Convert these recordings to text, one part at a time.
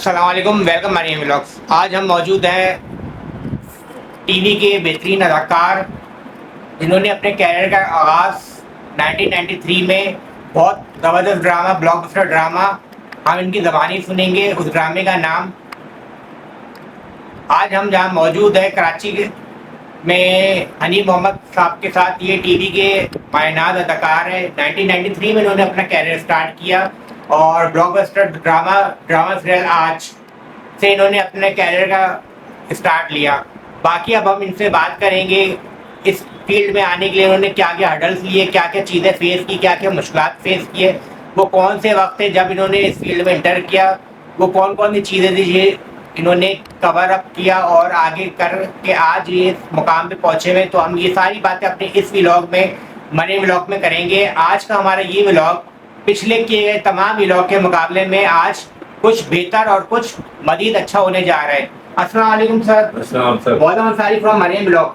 السلام علیکم، ویلکم مریم ولاگس۔ آج ہم موجود ہیں ٹی وی کے بہترین اداکار جنہوں نے اپنے کیریئر کا آغاز 1993 میں بہت زبردست ڈرامہ، بلاک بسٹر ڈرامہ، ہم ان کی زبانی سنیں گے۔ اس ڈرامے کا نام، آج ہم جہاں موجود ہیں کراچی میں حنیف محمد صاحب کے ساتھ، یہ ٹی وی کے مایناز اداکار ہیں۔ 1993 میں انہوں نے اپنا کیریئر سٹارٹ کیا اور بلاک بسٹر ڈرامہ سیریل آج سے انہوں نے اپنے کیریئر کا اسٹارٹ لیا۔ باقی اب ہم ان سے بات کریں گے اس فیلڈ میں آنے کے لیے انہوں نے کیا کیا ہرڈلس لیے، کیا کیا چیزیں فیس کی، کیا کیا مشکلات فیس کیے، وہ کون سے وقت تھے جب انہوں نے اس فیلڈ میں انٹر کیا، وہ کون کون سی چیزیں تھیں یہ انہوں نے کور اپ کیا اور آگے کر کے آج یہ مقام پہ پہنچے ہوئے۔ تو ہم یہ ساری باتیں اپنے اس ولاگ میں، مریم ولاگ میں کریں گے۔ آج کا ہمارا یہ ولاگ پچھلے کیے گئے تمام ولاگ کے مقابلے میں آج کچھ بہتر اور کچھ مزید اچھا ہونے جا رہا ہے۔ السلام علیکم سر۔ السلام سر۔ معظم انصاری فرام مریم ولاگ۔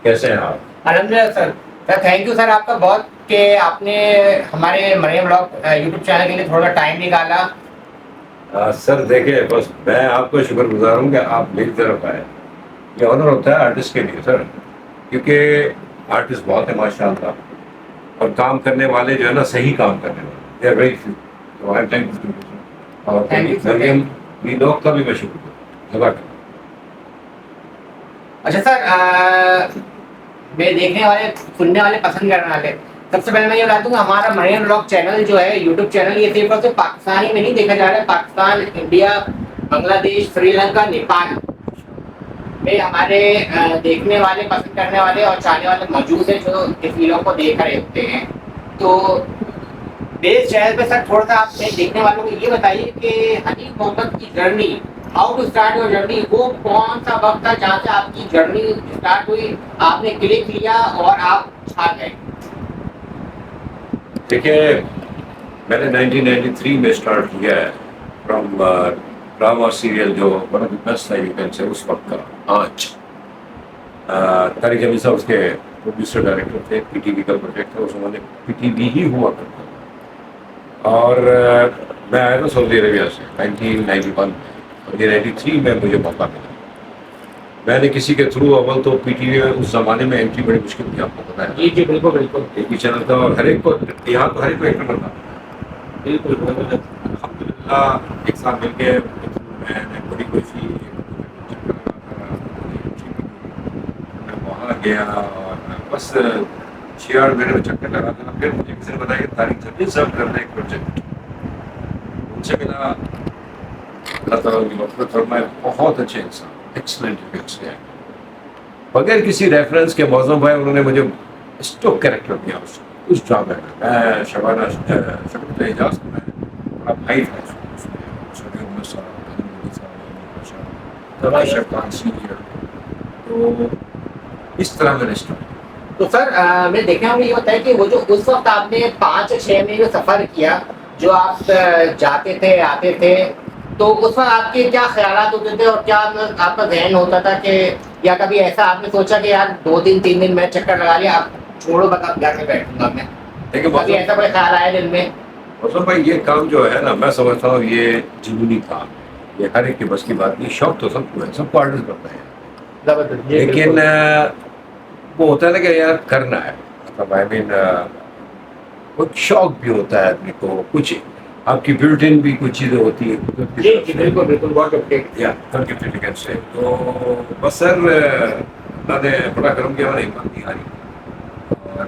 کیسے ہیں آپ؟ الحمدللہ سر۔ سر تھینک یو سر آپ کا بہت کہ آپ نے ہمارے مریم ولاگ یوٹیوب چینل کے لیے تھوڑا ٹائم نکالا۔ سر دیکھیں، بس میں آپ کا شکر گزار ہوں کہ آپ میری طرف آئے۔ یہ آنر ہوتا ہے آرٹسٹ کے لیے سر، کیونکہ آرٹسٹ بہت ہے ماشاء اللہ، اور کام کرنے والے جو ہے نا صحیح کام کرنے والے دے آر ویری فیو۔ تو آئی تھینک یو اور مریم ولاگ کا بھی میں شکر گزار ہوں۔ اچھا سر، میرے دیکھنے والے، سننے والے، پسند کرنے والے، سب سے پہلے میں یہ بتا دوں کہ ہمارا مریم ولاگ چینل جو ہے یوٹیوب چینل، یہ صرف اور صرف پاکستانی میں نہیں دیکھا جا رہا ہے، پاکستان، انڈیا، بنگلہ دیش، سری لنکا، نیپال میں ہمارے دیکھنے والے، پسند کرنے والے اور چاہنے والے موجود ہیں جو اس ویڈیو کو دیکھ رہے ہوتے ہیں۔ تو میرے چینل پہ سر تھوڑا سا آپ دیکھنے والوں کو یہ بتائیے کہ حنیف محمد کی journey, how to start your journey, وہ کون سا وقت تھا جہاں سے آپ کی جرنی اسٹارٹ ہوئی، آپ نے کلک لیا اور آپ چھا گئے؟ دیکھیے، میں نے 1993 میں اسٹارٹ کیا ہے فرام ڈرامہ سیریل جو ون آف دی بیسٹ ہے یو کین سے اس وقت کا آج۔ طارق جمیل صاحب اس کے پروڈیوسر ڈائریکٹر تھے، پی ٹی وی کا پروجیکٹ تھا، اس میں نے پی ٹی وی ہی ہوا کرتا تھا، اور میں آیا تھا سعودی عربیہ سے 1991 میں، اور یہ 93 میں مجھے موقع ملا۔ میں نے کسی کے تھرو، اول تو پی ٹی وی میں اس زمانے میں انٹری بڑی مشکل تھی، آپ کو پتا ہے۔ جی جی بالکل بالکل، ایک ہی چینل تھا اور ہر ایک کو، یہاں تو ہر ایک کو ایکٹر بنتا تھا۔ بالکل الحمدللہ ایک ساتھ مل کے میں نے بڑی خوشی میں وہاں گیا، اور بس 6-8 مہینے میں چکر لگا تھا۔ پھر مجھے کسی نے بتایا کہ طارق جمیل صاحب کرنا ایک پروجیکٹ، ان سے ملا، اللہ تعالیٰ کی مغفرت فرمائے، بہت اچھے انسان، ایکسلنٹ افیکٹس کے، بغیر کسی ریفرنس کے معظم بھائی انہوں نے مجھے اسٹوک کریکٹر دیا اس ڈرامے میں۔ میں شبانہ شکر اعجاز کو میں بڑا بھائی تھا، چھوٹے عمر سینئر، تو اس طرح میں نے اسٹارٹ۔ تو سر میں دیکھا ہوں یہ ہوتا ہے کہ وہ جو اس وقت آپ نے 5-6 مہینے سفر کیا، جو آپ جاتے تھے آتے تھے، تو اس وقت آپ کے کیا خیالات ہوتے تھے اور کیا آپ کا ذہن ہوتا تھا کہ، یا کبھی ایسا آپ نے سوچا کہ یار 2-3 دن میں چکر لگا لیا، آپ چھوڑو بس اب گھر میں بیٹھوں گا میں، کبھی ایسا کوئی خیال آیا دل میں؟ موسم بھائی یہ کام جو ہے نا، میں سمجھتا ہوں یہ جنونی کام ہے، یہ ہر ایک کے بس کی بات نہیں۔ شوق تو سب کو ہے، سب کو آرٹسٹ بنتا ہے، لیکن وہ ہوتا ہے نا کہ یار کرنا ہے، مطلب آئی مین کچھ شوق بھی ہوتا ہے آدمی کو، کچھ آپ کی بلٹ ان بھی کچھ چیزیں ہوتی ہیں، تو بس سر اللہ نے بڑا کرم کیا، میں نے ہمت نہیں ہاری، اور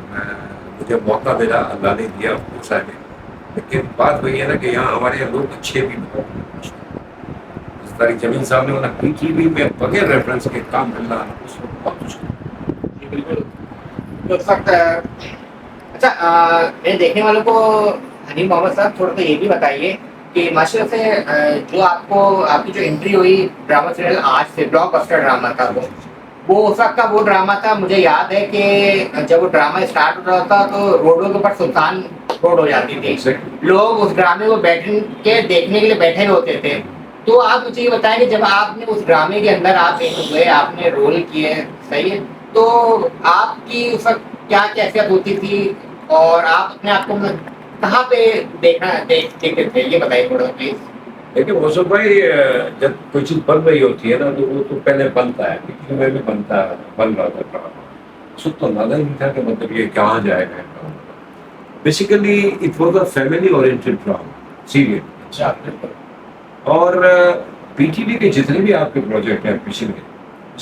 مجھے موقع ملا، اللہ نے دیا اس آئے، لیکن بات وہی ہے نا کہ یہاں ہمارے یہاں لوگ اچھے بھی بہت، طارق جمیل صاحب نے پی ٹی وی میں بغیر ریفرنس کے کام ملنا اس وقت بہت مشکل۔ جی بالکل۔ اچھا، میرے دیکھنے والوں کو حنیف محمد صاحب تھوڑا سا یہ بھی بتائیے کہ ماشاء اللہ سے جو آپ کی جو انٹری ہوئی ڈرامہ سیریل آج سے، بلاک بسٹر ڈرامہ تھا وہ اس وقت کا وہ ڈرامہ تھا، مجھے یاد ہے کہ جب وہ ڈرامہ اسٹارٹ ہو رہا تھا تو روڈوں کے اوپر سلطان روڈ ہو جاتی تھی، لوگ اس ڈرامے کو بیٹھ کے دیکھنے کے لیے بیٹھے ہوتے تھے۔ تو آپ مجھے یہ بتائیں کہ جب آپ نے اس ڈرامے کے اندر آپ ہوئے، آپ نے رول کیے، صحیح ہے، تو آپ کی اس وقت کیا کیفیت ہوتی تھی اور آپ اپنے آپ کو کہاں پہ دیکھتے تھے یہ بتائیے تھوڑا پلیز. دیکھیے موسم بھائی جب کوئی چیز بن رہی ہوتی ہے نا تو وہ تو پہلے بنتا ہے، پچھلے میں بھی بن رہا تھا ڈرامہ. اس وقت تو اندازہ ہی نہیں تھا کہ مطلب یہ کہاں جائے گا. Basically it was a family oriented drama serial. اچھا. اور پی ٹی وی کے جتنے بھی آپ کے پروجیکٹ ہیں پچھلے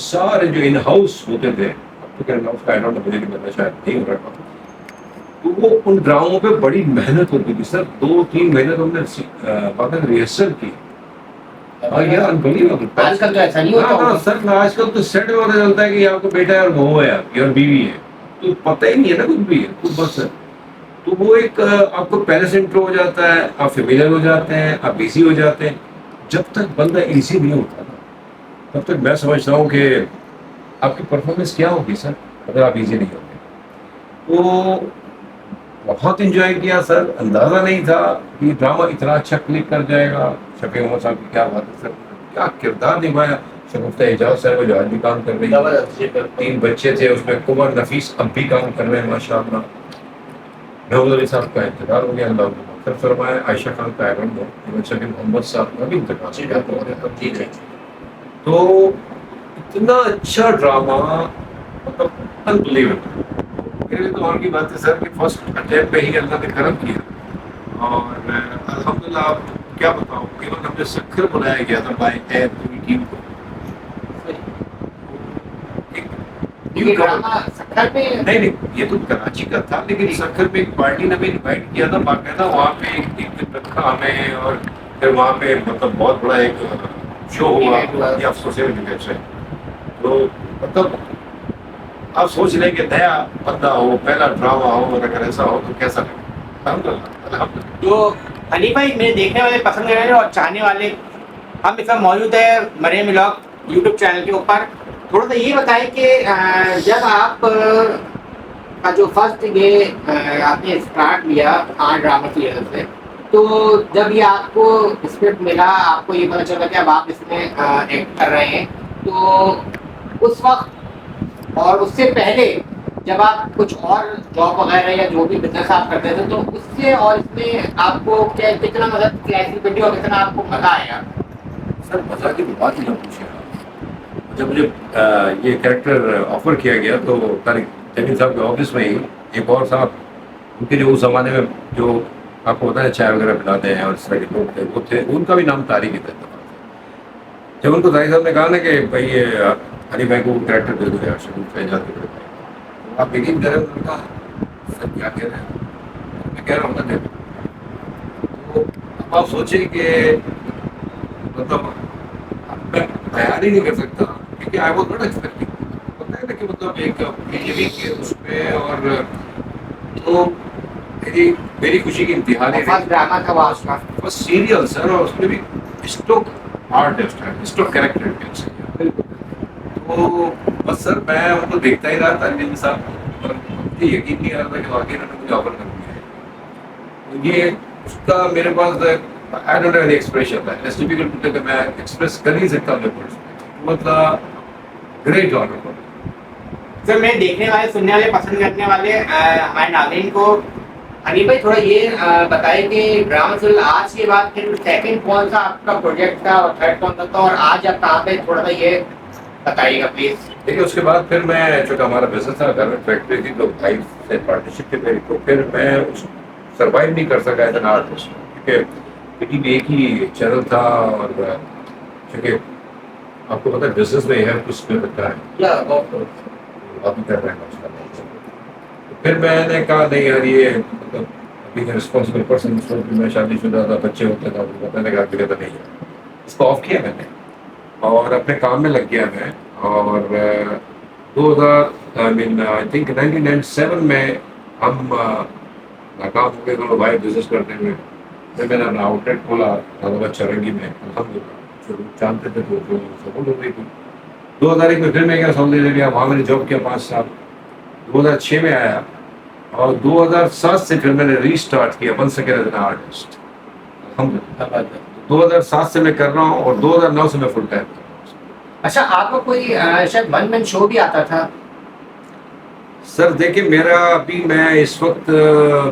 سارے جو ان ہاؤس ہوتے تھے، اب تو کہنا ہاؤس کا آئیڈیا مجھے نہیں پتا، شاید نہیں ہو رہا، تو وہ ان ڈراموں پہ بڑی محنت ہوتی تھی سر. 2-3 مہینے تو ہم نے باقاعدہ ریہرسل کی. آج کل تو ایسا نہیں ہوتا. ہاں سر، آج کل تو سیٹ میں پتا چلتا ہے کہ یہ آپ کا بیٹا ہے اور بہو ہے آپ کی اور بیوی ہے، تو پتہ ہی نہیں ہے نا کچھ بھی ہے تو بس. تو وہ ایک آپ کو پہلے سے انٹرو ہو جاتا ہے، آپ فیملیئر ہو جاتے ہیں، آپ ایزی ہو جاتے ہیں. جب تک بندہ ایزی نہیں ہوتا نا تب تک میں سمجھتا ہوں کہ آپ کی پرفارمنس کیا ہوگی سر اگر آپ ایزی نہیں ہوتے. تو بہت انجوائے کیا سر، اندازہ نہیں تھا کہ ڈرامہ اتنا اچھا کلک کر جائے گا. شفیع عمر صاحب کی کیا بات ہے سر، کیا کردار نبھایا. شگفتہ اعجاز صاحب جو آج بھی کام کر رہی ہے، 3 بچے تھے اس میں، کمر نفیس اب بھی کام کر رہے ہیں ماشاء اللہ. محمود علی صاحب کا انتقال ہو گیا، اللہ ان کو مغفرت فرمائے. عائشہ خان کا ایلبم ہو، شفیع محمد صاحب کا بھی انتقال ہو گیا. تو اتنا اچھا ڈرامہ، مطلب انبلیویبل. میرے لیے تو اور کی بات ہے سر کہ فرسٹ اٹیمپٹ پہ ہی اللہ نے کرم کیا. اور الحمدللہ آپ کیا بتاؤں، ایون ہم نے سکھر بنایا گیا تھا بائی ایر پوری ٹیم کو. نہیں یہ تو کراچی کا تھا، لیکن سکھر میں ایک پارٹی نے بھی انوائٹ کیا تھا باقاعدہ. وہاں پہ ایک دن رکھا ہمیں، اور پھر وہاں پہ مطلب بہت بڑا ایک شو ہوا. یہ افسوس ہے تو مطلب آپ سوچ لیں کہ نیا بندہ ہو، پہلا ڈرامہ ہو، اگر ایسا ہو تو کیسا لگے. الحمدللہ. تو حنیف بھائی میرے دیکھنے والے، پسند کرنے والے اور چاہنے والے، ہم اس وقت موجود ہے مریم ولاگ یوٹیوب چینل کے اوپر. تھوڑا سا یہ بتائیں کہ جب آپ کا جو فرسٹ یہ آپ نے اسٹارٹ کیا ڈرامہ سیریل سے، تو جب یہ آپ کو اسکرپٹ ملا، آپ کو یہ پتا چلا کہ اب آپ اس میں ایکٹ کر رہے ہیں، تو اس وقت اور اس سے پہلے جب آپ کچھ اور جاب وغیرہ یا جو بھی بزنس آپ کرتے تھے، تو اس سے اور اس میں آپ کو کتنا مطلب فلیکسیبلٹی اور کتنا آپ کو مزہ آیا؟ سر مزہ کی بات ہی نہ پوچھے. جب مجھے یہ کریکٹر آفر کیا گیا تو طارق جمیل صاحب کے آفس میں ہی ایک اور صاحب، ان کے جو اس زمانے میں جو آپ کو پتا ہے چائے وغیرہ پلاتے ہیں اور اس طرح کے لوگ تھے، وہ تھے، ان کا بھی نام طارق ہی تھا. جب ان کو طارق صاحب نے کہا نا کہ بھائی یہ علی بھائی کو کریکٹر دے دو یار شگفتہ اعجاز کے کریکٹر، تو آپ یقین کریں انہوں نے کہا سر کیا کہہ رہے ہیں، میں کہہ رہا ہوں نا دے دو. تو اب آپ سوچیں کہ مطلب میں تیار ہی نہیں کر سکتا کیونکہ آئی واز ناٹ ایکسپیکٹنگ. پتہ ہے نا کہ مطلب ایک پی ٹی وی کے اس میں، اور تو میری خوشی کی انتہا نہیں فرسٹ ڈرامہ تھا وہ آپ کا؟ بس سیریل سر، اور اس میں بھی اسٹوک آرٹسٹ ہے، اسٹوک کریکٹر. تو بس سر میں ان کو دیکھتا ہی رہا تھا میرے ساتھ، اور مجھے یقین نہیں آ رہا تھا کہ واقعی انہوں نے مجھے آفر کر دیا ہے. یہ اس کا میرے پاس I don't have any expression ہے، اٹس ڈیفیکلٹ ٹو کہ میں ایکسپریس کر نہیں سکتا اپنے ورڈس میں. مطلب گریٹ آنر. سر میرے دیکھنے والے، سننے والے، پسند کرنے والے ہمارے ناظرین کو حنیف بھائی تھوڑا یہ بتائیں کہ ڈرامہ سیریل آج کے بعد پھر سیکنڈ کون سا آپ کا پروجیکٹ تھا اور تھرڈ کون سا تھا، اور آج آپ کہاں پہ، تھوڑا سا یہ بتائیے گا پلیز. دیکھیے اس کے بعد پھر میں، چونکہ ہمارا بزنس تھا، گھر میں فیکٹری تھی، تو بھائی سے پارٹنرشپ کی میری، تو پھر میں سروائیو نہیں کر سکا ایز این آرٹسٹ، کیونکہ پی ٹی وی ایک ہی چینل تھا. اور چونکہ آپ کو پتا ہے بزنس میں ہے اس میں بچہ ہے، آپ بھی کر رہے ہیں ماشاء اللہ. پھر میں نے کہا نہیں یار یہ مطلب ابھی رسپانسبل پرسن، اس وقت میں شادی شدہ تھا، بچے ہوتے تھا، میں نے کہا کہ نہیں ہے، اس کو آف کیا میں نے اور اپنے کام میں لگ گیا میں. اور 1997 میں ہم ناکام ہو گئے دونوں بھائی بزنس کرتے ہوئے. پھر میں نے اپنا آؤٹ لیٹ کھولا ناداباد چرنگی میں، الحمدللہ جو جانتے تھے تو سپورٹ ہو گئی تھی. 2001 میں پھر میں گیا سعودی عربیہ، وہاں میں نے جاب کیا 5 سال. 2006 میں آیا، اور 2007 سے پھر میں نے ری اسٹارٹ کیا one second as an artist. الحمدللہ 2007 سے میں کر رہا ہوں، اور 2009 سے میں فل ٹائم. اچھا آپ کا کوئی شاید ون مین شو بھی آتا تھا؟ سر دیکھیں میرا ابھی، میں اس وقت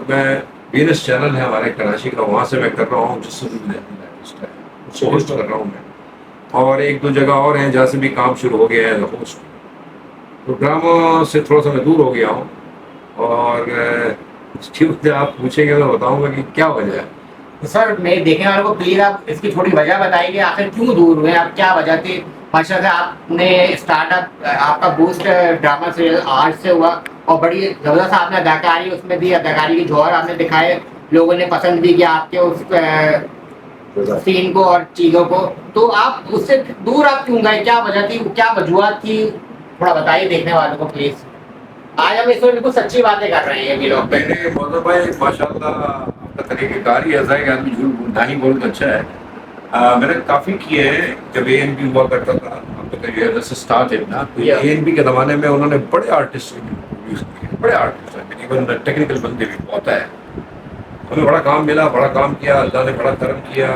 میں BNS چینل ہے ہمارے کراچی کا, وہاں سے میں کر رہا ہوں, جس سے بھی آرٹسٹ ہے اس کو ہوسٹ کر رہا ہوں میں, اور ایک دو جگہ اور ہیں جہاں سے بھی کام شروع ہو گیا ہے ہوسٹ. تو ڈرامہ سے تھوڑا سا میں دور ہو گیا ہوں, اور اس کی وجہ آپ پوچھیں گے تو بتاؤں گا کہ کیا وجہ ہے. تو سر میرے دیکھنے والوں کو پلیز آپ اس کی تھوڑی وجہ بتائیے, آخر کیوں دور ہوئے آپ, کیا وجہ تھی؟ ماشاء اللہ آپ نے اسٹارٹ اپ, آپ کا بوسٹ ڈرامہ سیریل آرٹ سے ہوا, اور بڑی زبردست آپ نے اداکاری اس میں دی, اداکاری کے جوہر آپ نے دکھائے, لوگوں نے پسند بھی کیا آپ کے اس سین کو اور چیزوں کو. تو آپ اس سے دور آپ کیوں گئے, کیا وجہ تھی, کیا وجوہات تھی, تھوڑا بتائیے دیکھنے والوں کو پلیز. آج ہم اس میں بالکل سچی باتیں کر رہے ہیں ویلوگ پہ. میرے موضوع بھائی ماشاء اللہ آپ کا طریقہ کار ہی ایسا ہے کہ آدمی جھوٹ نہ ہی بولنا اچھا ہے. میں نے کافی کیے ہیں, جب ANB ہوا کرتا تھا اسٹارٹ ہے نا, تو ANB کے زمانے میں انہوں نے بڑے آرٹسٹ پروڈیوس کیے, بڑے آرٹسٹ ہیں, ایون ٹیکنیکل بندے بھی بہت ہے. ہمیں بڑا کام ملا, بڑا کام کیا, اللہ نے بڑا کرم کیا.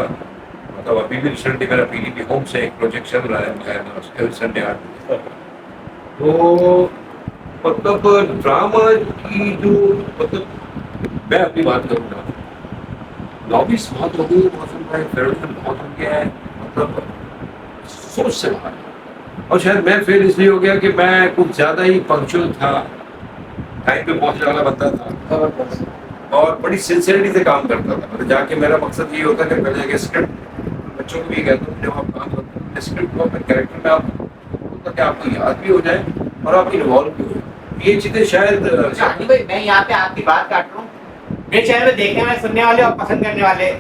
مطلب ابھی بھی ریسنٹلی میرا PDP ہوم سے ایک پروجیکٹ چل رہا ہے سنڈے 8. تو مطلب ڈرامہ کی جو, مطلب میں اپنی بات کروں گا, لابیز بہت ہو گئی, موسم بھائی فیڈریشن بہت ہو گیا ہے, مطلب سوچ سے باہر. اور شاید میں فیل اس لیے ہو گیا کہ میں کچھ زیادہ ہی پنکچوئل تھا, ٹائم پہ پہنچنے والا بندہ تھا, اور بڑی سنسیئرٹی سے کام کرتا تھا. مطلب جا کے میرا مقصد یہ ہوتا ہے کہ پہلے جا کے اسکرپٹ, بچوں کو بھی کہتا ہوں جب آپ کام کرتے ہیں اسکرپٹ کو اپنے کریکٹر میں آپ ہوتا کہ آپ کو یاد بھی ہو جائے اور آپ انوالو بھی ہو جائے. یہ چیزیں شاید بھائی میں یہاں پہ آپ کی بات کاٹ رہا ہوں. میرے چینل پہ دیکھنے والے, سننے والے اور پسند کرنے والے,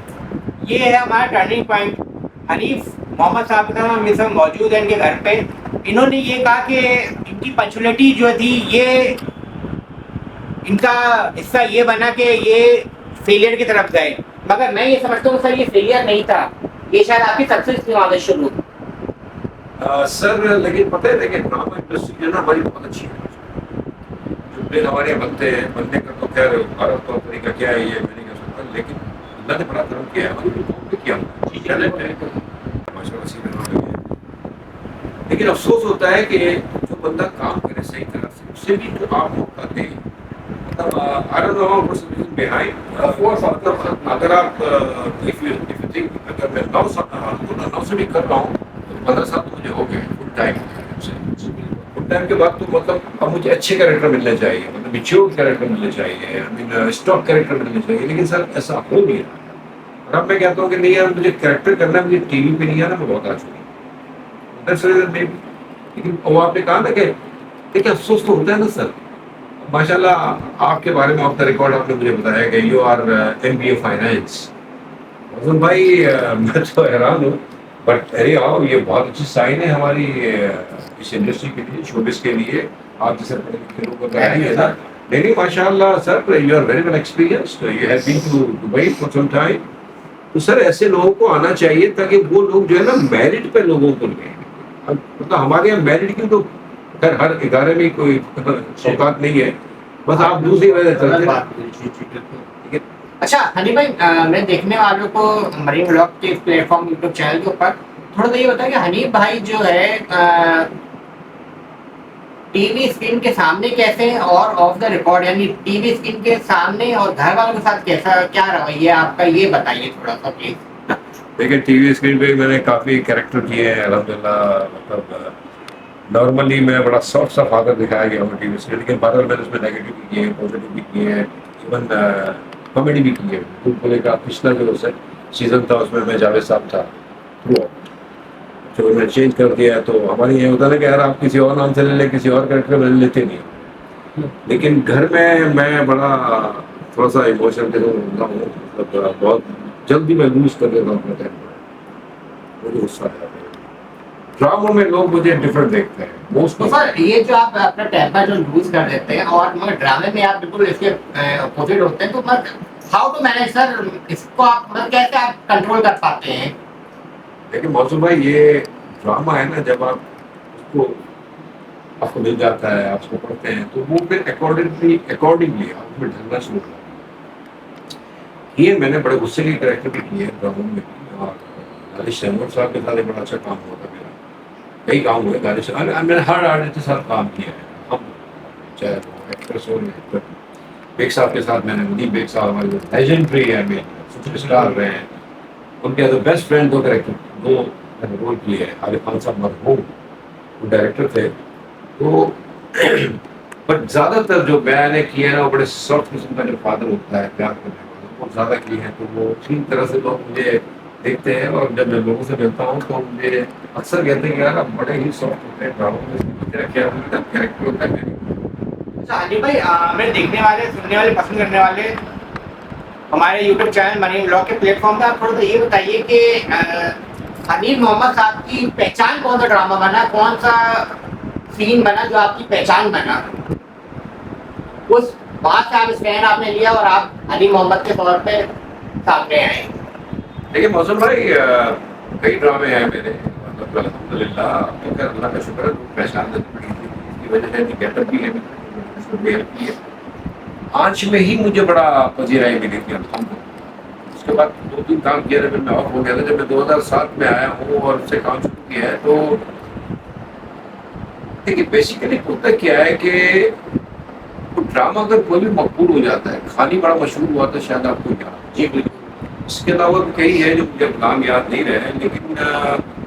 یہ ہے ہمارا ٹرننگ پوائنٹ. حنیف محمد صاحب کا ہم اس وقت موجود ہیں ان کے گھر پہ. انہوں نے یہ کہا کہ ان کی پنچولیٹی جو تھی یہ ان کا حصہ یہ بنا کہ یہ فیلئر کی طرف گئے, مگر میں یہ سمجھتا ہوں سر یہ فیلئر نہیں تھا, یہ شاید آپ کی سکسیس کی وجہ شروع. سر لیکن پتہ ہے دیکھیں ڈرامہ انڈسٹری جو ہے نا ہماری بہت اچھی ہے. جو پلے ہمارے یہاں بنتے ہیں, بننے کا تو خیر ہمارا طور طریقہ کیا ہے یہ میں نہیں کہہ سکتا, لیکن اللہ نے بڑا کرم کیا ہے, ہماری قوم نے کیا ٹیلنٹ ہے ماشاء اللہ سیدھے نام ہے. لیکن افسوس ہوتا ہے کہ جو بندہ کام کرے صحیح طرح سے, اس سے بھی جو آپ موقع دیں, مطلب اگر آپ اگر میں 9 سے بھی کر رہا ہوں تو 15 سال تو مجھے ہو گئے فل ٹائم سے. فل ٹائم کے بعد تو مطلب اب مجھے اچھے کریکٹر ملنے چاہیے, مطلب میچیور کریکٹر ملنے چاہیے, اسٹاک کریکٹر ملنے چاہیے, لیکن سر ایسا ہو نہیں رہا. اور اب میں کہتا ہوں کہ نہیں یار مجھے کریکٹر کرنا ہے, مجھے ٹی وی پہ نہیں آنا, میں بہت آ چکی ہوں. لیکن وہ آپ نے کہا نا کہ دیکھیں افسوس تو ہوتا ہے نا سر. ماشاء اللہ آپ کے بارے میں آپ کا ریکارڈ آپ نے مجھے بتایا کہ یو آر MBA فائنینس. بھائی میں تو حیران ہوں, بٹ ارے آؤ یہ بہت اچھی سائن ہے ہماری اس انڈسٹری کے لیے, شوبز کے لیے. آپ جیسے پڑھے لکھے لوگوں کا ہے نا, نہیں ماشاء اللہ sir you are very well experienced, you have been to Dubai for some time. تو سر ایسے لوگوں کو آنا چاہیے تاکہ وہ لوگ جو ہے نا میرٹ پہ لوگوں کو لیں. مطلب ہمارے یہاں میرٹ کی تو خیر ہر ادارے میں کوئی اوقات نہیں ہے, بس آپ دوسری وجہ چلتے. اچھا حنیف بھائی, میں دیکھنے والوں کو مریم ولاگ کے پلیٹ فارم یوٹیوب چینل کے اوپر تھوڑا سا یہ ہوتا ہے کہ حنیف بھائی جو ہے ٹی وی اسکرین کے سامنے کیسے ہیں اور آف دا ریکارڈ, یعنی ٹی وی اسکرین کے سامنے اور گھر والوں کے ساتھ کیسا کیا رویہ آپ کا, یہ بتائیے تھوڑا سا پلیز. دیکھیں ٹی وی اسکرین پہ میں نے کافی کریکٹر کیے ہیں الحمد للہ. مطلب نارملی میں بڑا سافٹ سا فادر دکھایا گیا ہوں ٹی وی اسکرین, لیکن فادر میں نے اس میں نیگیٹو بھی کیے ہیں, پازیٹیو بھی کیے ہیں, ایون کامیڈی بھی کی ہے. بھول بھولے کا پچھلا جو سیزن تھا اس میں جاوید صاحب تھا تھرو آؤٹ, جو میں نے چینج کر دیا. تو ہمارے یہ ہوتا نا کہ یار آپ کسی اور نام سے لے لیں, کسی اور کریکٹر میں لیتے نہیں. لیکن گھر میں بڑا تھوڑا سا ایموشنل ہوتا ہوں, مطلب بہت جلدی میں لوز کر دیتا ہوں اپنے ٹائم پر, مجھے غصہ آتا ہے. ڈراموں میں لوگ مجھے ڈفرنٹ دیکھتے ہیں موسٹلی. سر یہ جو آپ اپنا ٹیمپر جو لوز کر دیتے ہیں اور مگر ڈرامے میں آپ بالکل اس کے اپوزٹ ہوتے ہیں, تو ہاؤ ٹو مینیج سر اس کو, آپ مطلب کیسے آپ کنٹرول کر پاتے ہیں؟ لیکن موسم بھائی یہ ڈرامہ ہے نا, جب آپ اس کو آپ کو مل جاتا ہے, آپ اس کو پڑھتے ہیں, تو وہ پھر اکارڈنگلی آپ اس میں ڈھلنا شروع کرتے ہیں. یہ میں نے بڑے غصے کے کریکٹر بھی کیے ہیں ڈراموں میں بھی, اور دانش تیمور صاحب کے ساتھ ایک بڑا اچھا کام ہوا تھا میرا. کئی کام ہوئے دانش, میں نے ہر آرٹسٹ کے ساتھ کام کیا ہے, ہم چاہے وہ ایکٹرس ہو یا ایکٹر. بیگ صاحب کے ساتھ میں نے ندیم بیگ صاحب ہمارے لیجنڈری ہے میں سپر اسٹار رہے ہیں, ان کے بیسٹ فرینڈ دو کریکٹر دو میں نے رول کیے ہیں. عارف خان صاحب مرحوم وہ ڈائریکٹر تھے, تو بٹ زیادہ تر جو میں نے کیے ہیں نا وہ بڑے سافٹ قسم کا جو فادر ہوتا ہے پیار کرنے والا وہ زیادہ کیے ہیں. تو وہ تین طرح سے لوگ مجھے دیکھتے ہیں, اور جب میں لوگوں سے ملتا ہوں تو مجھے اکثر کہتے ہیں کہ یار آپ بڑے ہی سافٹ ہوتے ہیں ڈراموں میں تیرا کیا کریکٹر ہوتا ہے. اچھا علی بھائی, ہمیں دیکھنے والے, سننے والے, پسند کرنے والے ہمارے یوٹیوب چینل منی بلاگ کے پلیٹ فارم پہ آپ تھوڑا سا یہ بتائیے کہ حنیف محمد صاحب کی پہچان کون سا ڈرامہ بنا, کون سا سین بنا جو آپ کی پہچان بنا, اس بات سے آپ اسٹینڈ آپ نے لیا اور آپ حنیف محمد کے طور پہ سامنے آئے؟ دیکھیے محسن بھائی, کئی ڈرامے ہیں میرے, مطلب الحمد للہ اللہ کا شکر ہے پہچان پڑی تھی, اس کی وجہ سے گیٹ اپ بھی ہے. آنچ میں ہی مجھے بڑا پذیرائی ملی تھی الحمد للہ. اس کے بعد 2-3 کام کیا تھا, پھر میں آف ہو گیا تھا. جب میں 2007 میں آیا ہوں اور اس سے کام شروع کیا ہے, تو دیکھیے بیسیکلی ہوتا کیا ہے کہ ڈرامہ اگر کوئی بھی مقبول ہو جاتا ہے, کھانی بڑا مشہور ہوا تو شاید آپ کو یاد. جی بالکل. اس کے علاوہ بھی کئی ہیں جو مجھے نام یاد نہیں رہے, لیکن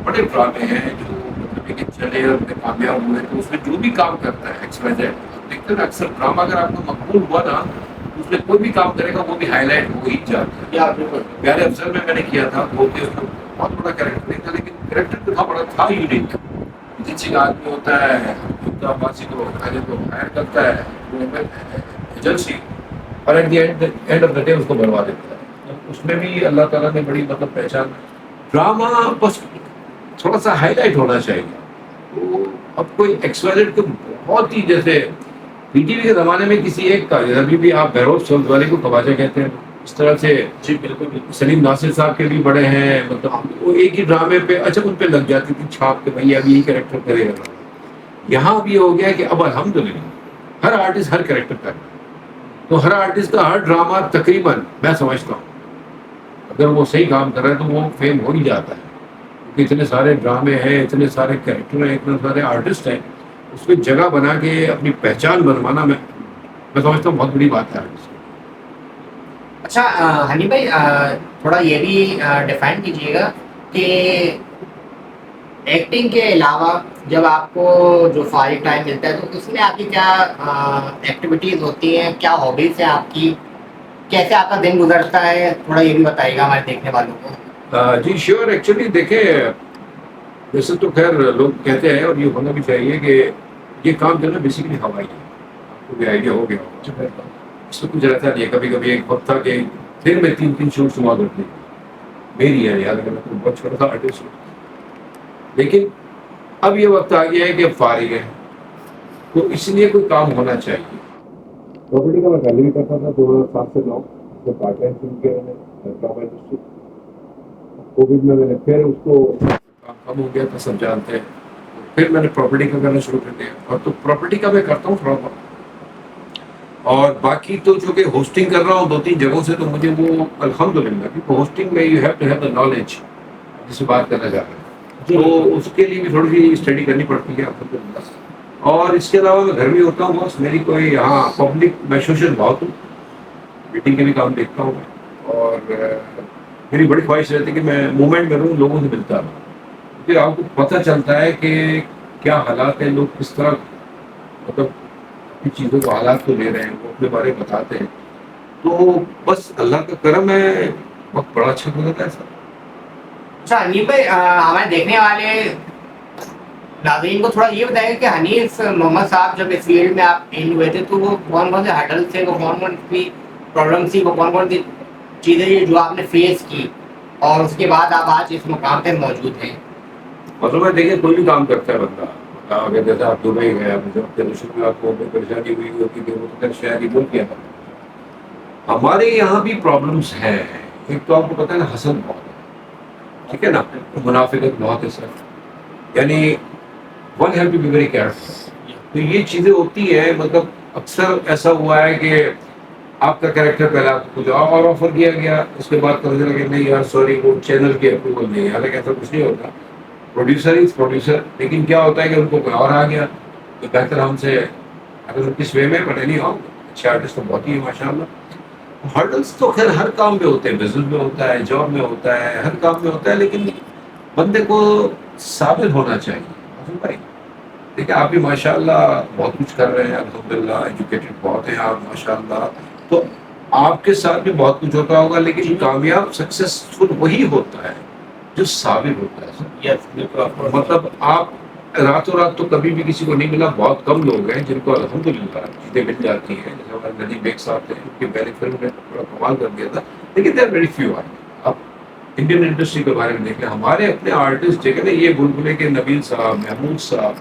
بڑے ڈرامے ہیں جو مطلب کہ چلے اور کامیاب ہوئے. تو اس میں جو بھی کام کرتا ہے ایکسپائزڈ دیکھتے ہیں نا, اکثر ڈرامہ اگر آپ کو مقبول ہوا نا اس میں کوئی بھی کام کرے گا وہ بھی ہائی لائٹ ہو ہی جاتا ہے. پیارے افسر میں نے کیا تھا, وہ اس میں بہت بڑا کریکٹر نہیں تھا, لیکن کریکٹر تو تھا بڑا تھا یونیک. جنسی آدمی ہوتا ہے, عباسی کو پہلے تو ہائر کرتا ہے ایجنسی, اور at the end of the day اس کو بنوا دیتا ہے. اس میں بھی اللہ تعالیٰ نے بڑی مطلب پہچان. ڈرامہ بس تھوڑا سا ہائی لائٹ ہونا چاہیے. تو اب کوئی ایکسپائرڈ کو بہت ہی, جیسے پی ٹی وی کے زمانے میں کسی ایک کا, ابھی بھی آپ بہروز سولز والے کو خواجہ کہتے ہیں, اس طرح سے جی بالکل. سلیم ناصر صاحب کے بھی بڑے ہیں, مطلب وہ ایک ہی ڈرامے پہ اچھا ان پہ لگ جاتی تھی چھاپ کے بھائی اب یہی کریکٹر کرے گا. یہاں بھی ہو گیا کہ اب الحمدللہ ہر آرٹسٹ ہر کریکٹر کر رہا ہے. تو ہر آرٹسٹ کا ہر ڈرامہ تقریباً میں سمجھتا ہوں اگر وہ صحیح کام کر رہا ہے تو وہ فیم ہو ہی جاتا ہے, کیونکہ اتنے سارے ڈرامے ہیں, اتنے سارے کریکٹر ہیں, اتنے سارے آرٹسٹ ہیں, اس میں جگہ بنا کے اپنی پہچان بنوانا میں سمجھتا ہوں بہت بڑی بات ہے آرٹسٹ. اچھا حنیف بھائی, تھوڑا یہ بھی ڈیفائن کیجیے گا کہ ایکٹنگ کے علاوہ جب آپ کو جو فارغ ٹائم ملتا ہے تو اس میں آپ کی کیا ایکٹیویٹیز ہوتی ہیں, کیا ہابیز ہیں آپ کی, کیسے آپ کا دن گزرتا ہے, تھوڑا یہ بھی بتائیے گا ہمارے دیکھنے والوں کو. جی شیور. ایکچولی دیکھیں, ویسے تو خیر لوگ کہتے ہیں اور یہ ہونا بھی چاہیے کہ یہ کام جو ہے نا بیسیکلی ہوائی ہے. آپ کو بھی آئیڈیا ہو گیا ہوگا, اس میں کچھ رہتا نہیں ہے. کبھی کبھی ایک وقت تھا کہ دن میں 3 شوٹس ہوا کرتی میری ہے, یاد اگر میں بہت چھوٹا تھا آرٹسٹ ہوں, لیکن اب یہ وقت آ گیا ہے کہ اب فارغ ہے تو اس لیے کوئی کام ہونا چاہیے. پراپرٹی کا میں پہلے بھی کرتا تھا 2007 سے 9 پارٹ ٹائم شروع کیا میں نے ڈرامہ انڈسٹری. کووڈ میں نے پھر اس کو کام کم ہو گیا تھا, سب جانتے ہیں, پھر میں نے پراپرٹی کا کرنا شروع کر دیا. اور تو پراپرٹی کا میں کرتا ہوں تھوڑا بہت, اور باقی تو جو کہ ہوسٹنگ کر رہا ہوں 2-3 جگہوں سے, تو مجھے وہ الحمدللہ کیونکہ ہوسٹنگ میں you have to have the knowledge, جس سے بات کرنا چاہ رہے ہیں, تو اس کے لیے بھی تھوڑی سی اسٹڈی کرنی پڑتی ہے الحمدللہ. اور اس کے علاوہ میں گھر بھی ہوتا ہوں بس. میری کوئی یہاں پبلک میں سوشل بہت ہوں, میٹنگ کے بھی کام دیکھتا ہوں میں, اور میری بڑی خواہش رہتی ہے کہ میں موومنٹ میں رہوں, لوگوں سے ملتا رہوں, کیونکہ آپ کو پتہ چلتا ہے کہ کیا حالات ہیں, لوگ کس طرح مطلب اپنی چیزوں کو حالات کو لے رہے ہیں, وہ اپنے بارے میں بتاتے ہیں. تو بس اللہ کا کرم ہے, وقت بڑا اچھا گزرتا ہے سر. اچھا حنیف بھائی, ہمارے دیکھنے والے ناظرین کو تھوڑا یہ بتائیے کہ حنیف محمد صاحب جب اس فیلڈ میں آپ ان ہوئے تھے تو وہ کون کون سے ہرڈل تھے, وہ کون کون سی پرابلم تھی, وہ کون کون سی چیزیں تھیں جو آپ نے فیس کی, اور اس کے بعد آپ آج اس مقام پہ موجود ہیں. مطلب ہے دیکھیں کوئی بھی کام کرتا ہے بندہ, اگر جیسے آپ دبئی گئے, شروع میں آپ کو پریشانی ہوئی ہوتی کہ وہ تو شہر ہی بول کیا تھا. ہمارے یہاں بھی پرابلمس ہیں. ایک تو آپ کو پتہ ہے نا, حسد بہت ہے, ٹھیک ہے نا, منافقت بہت ہے سر, یعنی one have to be very careful. تو یہ چیزیں ہوتی ہیں. مطلب اکثر ایسا ہوا ہے کہ آپ کا کریکٹر پہلے آپ کو کچھ اور آفر کیا گیا, اس کے بعد پتہ چلا کہ نہیں یار سوری وہ چینل کی اپروول نہیں ہے. حالانکہ ایسا کچھ نہیں ہوتا, پروڈیوسر از پروڈیوسر, لیکن کیا ہوتا ہے کہ ان کو کوئی اور آ گیا تو بہتر ہم سے اگر کس وے میں, بٹ اینی ہاؤ اچھے آرٹسٹ تو بہت ہی ہیں ماشاء اللہ. ہرڈلس تو خیر ہر کام میں ہوتے ہیں, بزنس میں ہوتا ہے, جاب میں ہوتا ہے, ہر کام میں ہوتا ہے, لیکن بندے کو ثابت ہونا چاہیے بھائی. دیکھیں آپ بھی ماشاء اللہ بہت کچھ کر رہے ہیں, الحمدللہ ایجوکیٹڈ بہت ہیں آپ ماشاء اللہ, تو آپ کے ساتھ بھی بہت کچھ ہوتا ہوگا, لیکن کامیاب سکسیسفل وہی ہوتا ہے جو ثابت ہوتا ہے سر. یس بالکل. مطلب آپ راتوں رات تو کبھی بھی کسی کو نہیں ملا, بہت کم لوگ ہیں جن کو الحمدللہ چیزیں مل جاتی ہیں. جیسے ہمارے ندیم بیگ صاحب تھے, ان کی پہلی فلم نے بڑا کمال کر دیا تھا, لیکن دیر ویری فیو آر. آپ انڈین انڈسٹری کے بارے میں دیکھیں, ہمارے اپنے آرٹسٹ دیکھیں نا, یہ بلبلے کے نبیل صاحب, محمود صاحب,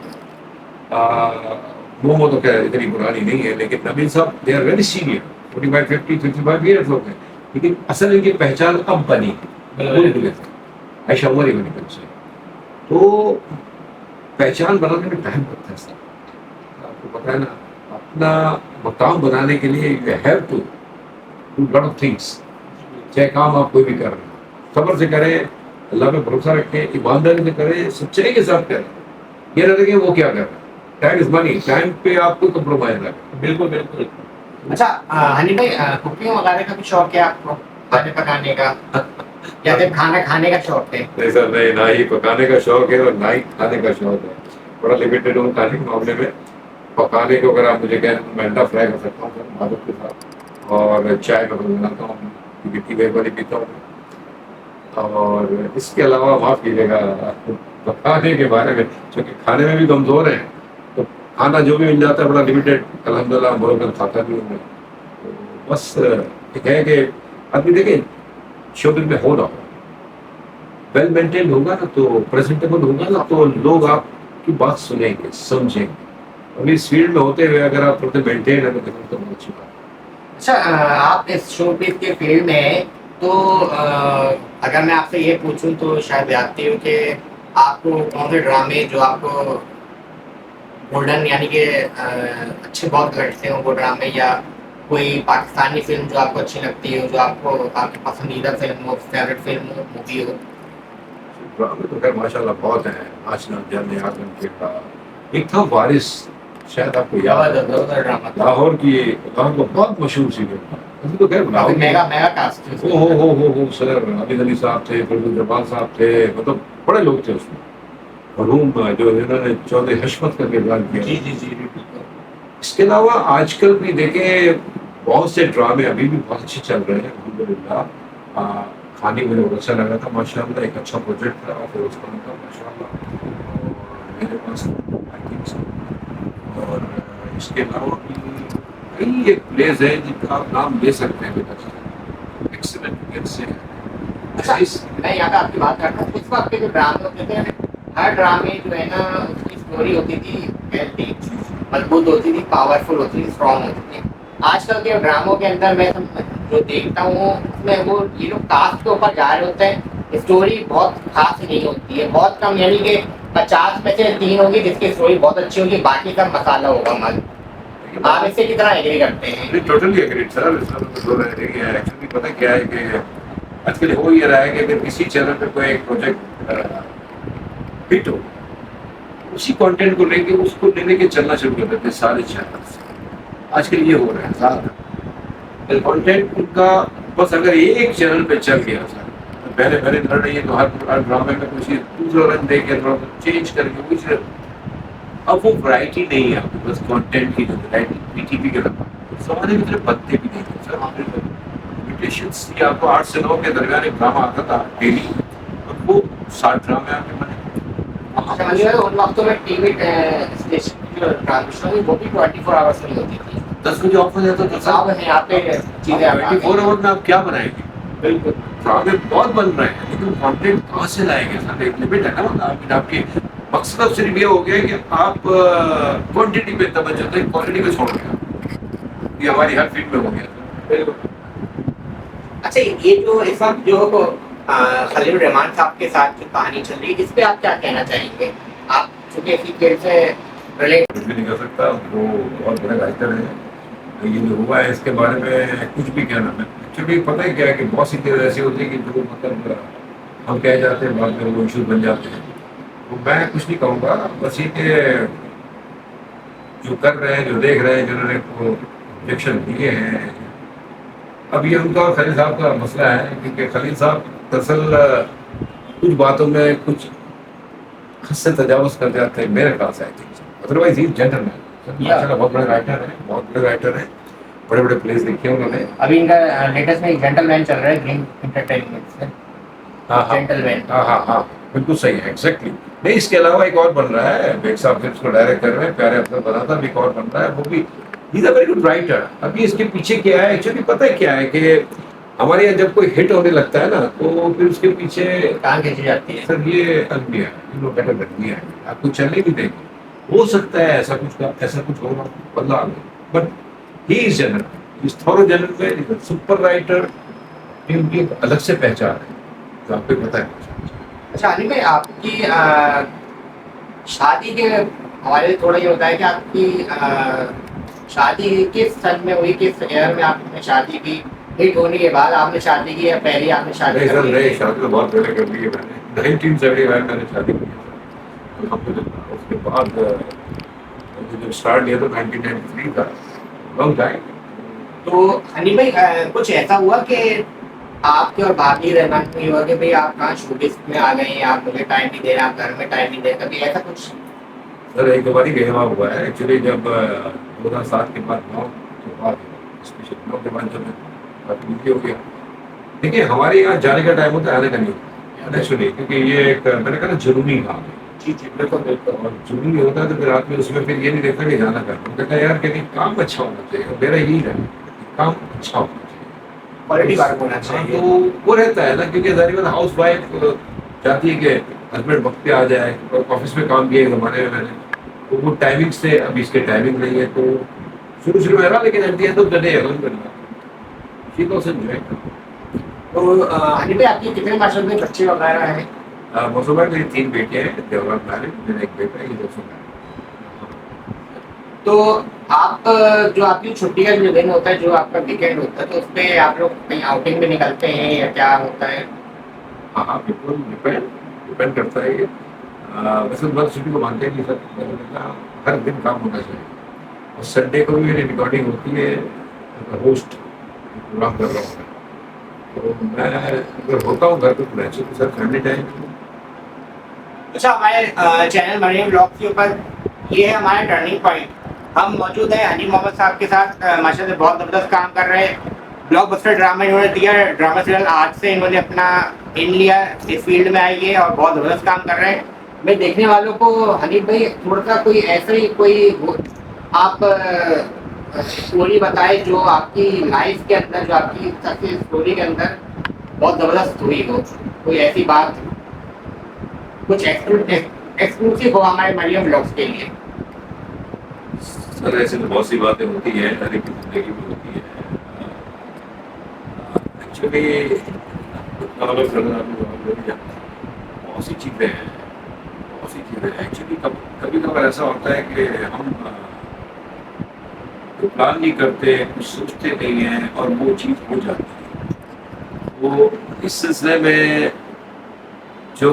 مومو تو خیر اتنی پرانی نہیں ہے, لیکن Nabeel sahab they are very senior, 45 50 55 years ہو گئے, لیکن اصل ان کی پہچان اب بنی بلبلے سے, عائشہ عمر ہی بنی سے. تو پہچان بنانے میں ٹائم لگتا ہے سر, آپ کو پتا ہے نا. اپنا مقام بنانے کے لیے you have to do lot of things. چاہے کام آپ کوئی بھی کر رہے ہیں, صبر سے کریں, اللہ پہ بھروسہ رکھیں, ایمانداری سے کریں, سچائی کے ساتھ کریں. یہ نہ دیکھیں وہ کیا کر رہا ہے. ٹائم از منی, ٹائم پہ آپ کو کمپرومائز نہ کریں. بالکل بالکل. اچھا ہنی بھائی, کوکنگ وغیرہ کا بھی شوق ہے آپ کو, کھانے پکانے کا, یا پھر کھانا کھانے کا شوق ہے؟ نہیں سر, نہیں, نہ ہی پکانے کا شوق ہے اور نہ ہی کھانے کا شوق ہے. بڑا لمیٹڈ ہوں کھانے کے معاملے میں. پکانے کو اگر آپ مجھے کہیں تو میں انڈا فرائی کر سکتا ہوں سر عادت کے ساتھ, اور چائے میں بناتا ہوں, مٹی گئے والی پیتا ہوں. اور اس کے علاوہ معاف کیجیے گا, پکانے کے بارے میں چونکہ کھانے میں بھی کمزور ہیں, تو کھانا جو بھی مل جاتا ہے بڑا لمیٹڈ الحمدللہ بول کر کھاتا بھی ہوں میں. بس ایک ہے کہ آدمی دیکھیں شوبز میں ہو رہا ہو, ویل مینٹین ہوگا نا, تو پریزنٹیبل ہوگا نا, تو لوگ آپ کی بات سنیں گے, سمجھیں گے. ابھی اس فیلڈ میں ہوتے ہوئے اگر آپ پورے مینٹین ہے تو بہت اچھی بات ہے. اچھا آپ اس شو پیس کے فیلڈ میں ہیں, تو اگر میں آپ سے یہ پوچھوں تو شاید جانتے ہو کہ آپ کو کون سے ڈرامے جو آپ کو گولڈن یعنی کہ اچھے بہت لگتے ہوں وہ ڈرامے, یا کوئی پاکستانی فلم جو آپ کو اچھی لگتی ہو, جو آپ کو آپ کی پسندیدہ فلم ہو, فیوریٹ فلم ہو, مووی ہو؟ ڈرامے تو خیر ماشاء اللہ بہت ہیں. آشنا جانے آدم کے کا ایک تھا وارث, شاید آپ کو یاد ہے, ڈرامہ لاہور کی, لاہور کو بہت مشہور سی فلم تو خیر لاہور میگا کاسٹ. ہو سر, عابد علی صاحب تھے, فیروز جبال صاحب تھے, مطلب بڑے لوگ تھے اس میں. مرحوم جو انہوں نے چودھری حشمت کا کردار کیا. جی جی جی. اس کے علاوہ آج کل بھی دیکھیں بہت سے ڈرامے ابھی بھی بہت اچھے چل رہے ہیں الحمدللہ. کھانے میں بہت اچھا لگا تھا ماشاء اللہ, ایک اچھا پروجیکٹ تھا فیروز خان کا ماشاء اللہ, اور میرے پاس اور اس کے علاوہ بھی کئی ایک پلیز ہے جن کا آپ نام لے سکتے ہیں بیٹا, ایکسلنٹ سے. اچھا میں یہاں پہ آپ کی بات کرتا ہوں, اس وقت کے جو ڈرامے ہوتے تھے, ہر ڈرامے جو ہے نا اس کی اسٹوری ہوتی تھی ہیلتھی, مضبوط ہوتی تھی, پاورفل ہوتی تھی, اسٹرانگ ہوتی تھی. آج کل کے ڈراموں کے اندر میں جو دیکھتا ہوں اس میں وہ یہ لوگ کاسٹ کے اوپر جا رہے ہوتے ہیں, اسٹوری بہت خاص نہیں ہوتی ہے, بہت کم, یعنی کہ 50 میں سے 3 ہوگی جس کی اسٹوری بہت اچھی ہوگی, باقی سب مسالہ ہوگا مال. آپ اس سے کتنا ایگری کرتے ہیں؟ ٹوٹلی ایگریڈ سر. ایکچولی پتہ کیا ہے کہ آج کل ہو یہ رہا ہے کہ اگر کسی چینل پہ کوئی ایک پروجیکٹ ہٹ ہو, اسی کانٹینٹ کو لے کے اس کو لے کے چلنا شروع کر دیتے ہیں سارے چینل. آج کل یہ ہو رہا ہے زیادہ کانٹینٹ کا, بس اگر ایک چینل پہ چل گیا سر, پہلے لڑ رہی ہے تو ہر ڈرامے میں کچھ دوسرا رنگ دے کے چینج کر کے کچھ, اب وہ ورائٹی نہیں ہے, بس کانٹینٹ کی جو ورائٹی پی ٹی پی کے رکھا سمانے کی طرف بنتے بھی نہیں تھے سر. لمیٹیشنس تھی, آپ کو 8 سے 9 کے درمیان ایک ڈرامہ آتا تھا ڈیلی, اب وہ 60 ڈرامے آپ کے بنے. ان وقتوں میں ٹی وی اسٹیشن کی جو ٹرانسمیشن ہوئی وہ بھی 24 آورس نہیں ہوتی تھی, 10 بجے آف ہو جاتا تھا. صاحب ہیں یہاں پہ چیزیں 24 آور میں آپ کیا بنائیں گے؟ بالکل ڈرامے بہت بن رہے ہیں, لیکن کانٹینٹ کہاں سے لائیں گے سر؟ ایک لمٹ ہے نا. آپ کی مقصد اب صرف یہ ہو گیا کہ آپ کوانٹٹی پہ توجہ دیں, کوالٹی پہ چھوڑ دیں. یہ ہماری ہر فیلڈ میں ہو گیا. بالکل. اچھا یہ جو اس وقت جو خلیل الرحمان صاحب کے ساتھ جو کہانی چل رہی ہے, اس پہ آپ کیا کہنا چاہیں گے؟ آپ چونکہ اسی فیلڈ سے ریلیٹ کچھ بھی نہیں کر سکتا, وہ بہت بڑے رائٹر ہیں. یہ جو ہوا ہے اس کے بارے میں کچھ بھی کہنا ہے. ایکچولی پتہ ہے کیا ہے کہ بہت سی چیزیں ایسی ہوتی ہیں کہ جو مطلب ہم کہہ جاتے ہیں, بعد میں وہ ایشوز بن جاتے ہیں. تو میں کچھ نہیں کہوں گا, بس یہ کہ جو کر رہے ہیں, جو دیکھ رہے ہیں, جنہوں نے آبجیکشن دیے ہیں. اب یہ ان کا اور خلیل صاحب کا مسئلہ ہے کیونکہ خلیل صاحب دراصل کچھ باتوں میں کچھ حد سے تجاوز کر جاتے ہیں میرے خیال سے. ادروائز ہی جنٹل مین، بہت بڑے رائٹر ہیں، بہت بڑے رائٹر ہیں، بڑے بڑے پلیز لکھے ہیں انہوں نے. ابھی ان کا لیٹسٹ میں جنٹل مین چل رہا ہے گرین انٹرٹینمنٹ سے. جنٹل مین، ہاں ہاں ہاں بالکل صحیح ہے، ایگزیکٹلی. نہیں اس کے علاوہ ایک اور بن رہا ہے، بیگ صاحب پھر اس کو ڈائریکٹ کر رہے ہیں، پیارے افضل بنا تھا، ایک اور بن رہا ہے، وہ بھی از اے ویری گڈ رائٹر. ابھی اس کے پیچھے کیا ہے ایکچولی پتہ ہے کیا ہے کہ ہمارے یہاں جب کوئی ہٹ ہونے لگتا ہے نا تو پھر اس کے پیچھے ٹانگ کھینچی جاتی ہے. سر یہ المیہ بیٹر المیہ ہے، آپ کو چلنے نہیں دیں گے. ہو سکتا ہے ایسا کچھ ہوگا اللہ، but he is general, is thorough general man, super writer. ان کی ایک الگ سے پہچان ہے جو آپ کو پتہ ہے. اچھا علی بھائی، آپ کی شادی کے حوالے سے تھوڑا یہ ہوتا ہے کہ آپ کی شادی کس سن میں ہوئی، کس ایئر میں آپ نے شادی کی؟ ہٹ ہونے کے بعد آپ نے شادی کی یا پہلے آپ نے شادی نہیں سر، کی؟ نہیں شادی تو بہت پہلے کر لی ہے میں نے، 1975 میں نے شادی کی ہے الحمدللہ. اس کے بعد جب اسٹارٹ کیا تو 1993 تھا، لانگ ٹائم. تو ہنی بھائی کچھ ایسا ہوا کہ آپ کے اور بھابھی رحمان میں ہوا کہ بھائی آپ کہاں شوبز میں آ گئے ہیں، آپ مجھے ٹائم نہیں دے رہے، آپ گھر میں ٹائم نہیں دے رہے، کبھی ایسا کچھ؟ سر ایک بار ہی گہوا ہوا ہے ایکچولی، جب 2007 کے بعد 9 کے بعد اسپیشلی 9 کے بعد جب بزی ہو گیا. دیکھیے ہمارے یہاں جانے کا ٹائم ہوتا ہے، آنے کا نہیں ہوتا ایکچولی، کیونکہ یہ ایک میں نے کہا نا ضروری کام ہے. جی جی بالکل بالکل. اور ضروری ہوتا ہے تو پھر آدمی اس میں پھر یہ نہیں دیکھتا کہ جانا کرنا، کہتا ہے یار کہ نہیں کام اچھا ہونا چاہیے. میرا یہی ہے کام اچھا ہونا چاہیے، کوالٹی ورک ہونا ہاں چاہیے. تو وہ رہتا ہے نا، کیونکہ ظاہر بات ہاؤس وائف چاہتی ہے کہ ہسبینڈ وقت پہ آ جائے. اور آفس میں کام کیا ہے زمانے میں نے، تو وہ ٹائمنگ سے اب اس کے ٹائمنگ نہیں ہے، تو شروع میں رہا، لیکن at the end of the day الحمدللہ ٹھیک ہو سکتا ہے. تو ہنی بھائی آپ کے کتنے ماشاء اللہ بچے وغیرہ ہیں؟ موسم بھائی میری 3 بیٹیاں ہیں، دیورات میرڈ، میرا ایک بیٹا ہے، یہ 2 سال. تو آپ جو آپ کی چھٹی کا جو دن ہوتا ہے، جو آپ کا ویکینڈ ہوتا ہے، تو اس پہ آپ لوگ کہیں آؤٹنگ میں نکلتے ہیں یا کیا ہوتا ہے؟ ہاں ہاں بالکل ڈپینڈ کرتا ہے یہ. ویسے بس چھٹی کو مانتے ہیں نہیں سر، ہر دن کام ہونا چاہیے. اور سنڈے کو بھی میری ریکارڈنگ ہوتی ہے، ہوسٹ پروگرام کر رہا ہوں تو میں اگر ہوتا ہوں گھر پہ تو نیچرلی سر فیملی ٹائم. اچھا، ہمارے چینل مریم بلاگ کے اوپر یہ ہے ہمارا ٹرننگ پوائنٹ. ہم موجود ہیں حنی محمد صاحب کے ساتھ، ماشاء اللہ بہت زبردست کام کر رہے ہیں. بلاک بسٹر ڈرامہ انہوں نے دیا، ڈرامہ سیریل آج سے انہوں نے اپنا ان لیا، اس فیلڈ میں آئی ہے اور بہت زبردست کام کر رہے ہیں. میں دیکھنے والوں کو حنیف بھائی تھوڑا سا کوئی ایسا ہی کوئی آپ اسٹوری بتائے جو آپ کی لائف کے اندر، جو آپ کی سکسیس اسٹوری کے اندر بہت زبردست ہوئی ہو، کوئی ایسی بات کچھ ایکسکلوسیو ہو ہمارے مریم بلاگس کے لیے. سر ایسے تو بہت سی باتیں ہوتی ہیں، ہر ایک کی زندگی میں ہوتی ہے. ایکچولی بہت سی چیزیں ہیں، بہت سی چیزیں ایکچولی کبھی کبھار ایسا ہوتا ہے کہ ہم پلان نہیں کرتے، کچھ سوچتے نہیں ہیں اور وہ چیز ہو جاتی ہے. وہ اس سلسلے میں جو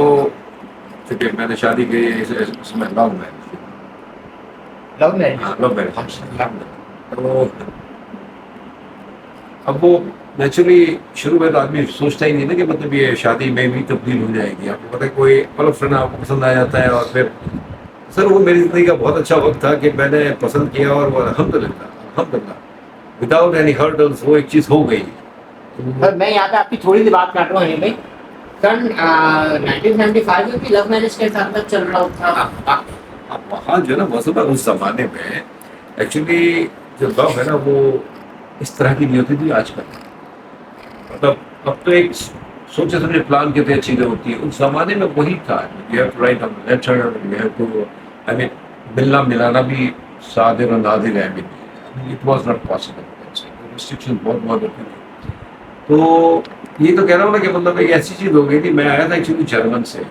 چونکہ میں نے شادی کی اس میں love marriage, love marriage. Love marriage, تو اب وہ نیچرلی شروع میں تو آدمی سوچتا ہی نہیں نا کہ مطلب یہ شادی میں بھی تبدیل ہو جائے گی. آپ کو پتہ ہے کوئی مطلب فرینڈ آپ کو پسند آ جاتا ہے اور پھر سر وہ میری زندگی کا بہت اچھا وقت تھا کہ میں نے پسند کیا اور وہ الحمدللہ وداؤٹ اینی ہرڈلس وہ ایک چیز ہو گئی. سر میں یہاں پہ آپ کی تھوڑی سی بات کاٹ رہا ہوں حنیف بھائی. سن 1975 میں بھی لو میرج کے ساتھ تک چل رہا تھا. اب وہاں جو ہے نا مسئلہ اس زمانے میں ایکچولی جو لو ہے نا وہ اس طرح کی نہیں ہوتی تھی آج کل. مطلب اب تو ایک سوچے سمجھے پلان کے تحت چیزیں ہوتی ہیں، اس زمانے میں وہی تھا. You have to write on letter, you have to I mean ملنا ملانا بھی صادر اور نادر ہے. It was not possible, restriction بہت ہوتی تھی. تو یہ تو کہہ رہا ہوں نا کہ مطلب ایک ایسی چیز ہو گئی تھی. میں آیا تھا ایکچولی جرمن سے،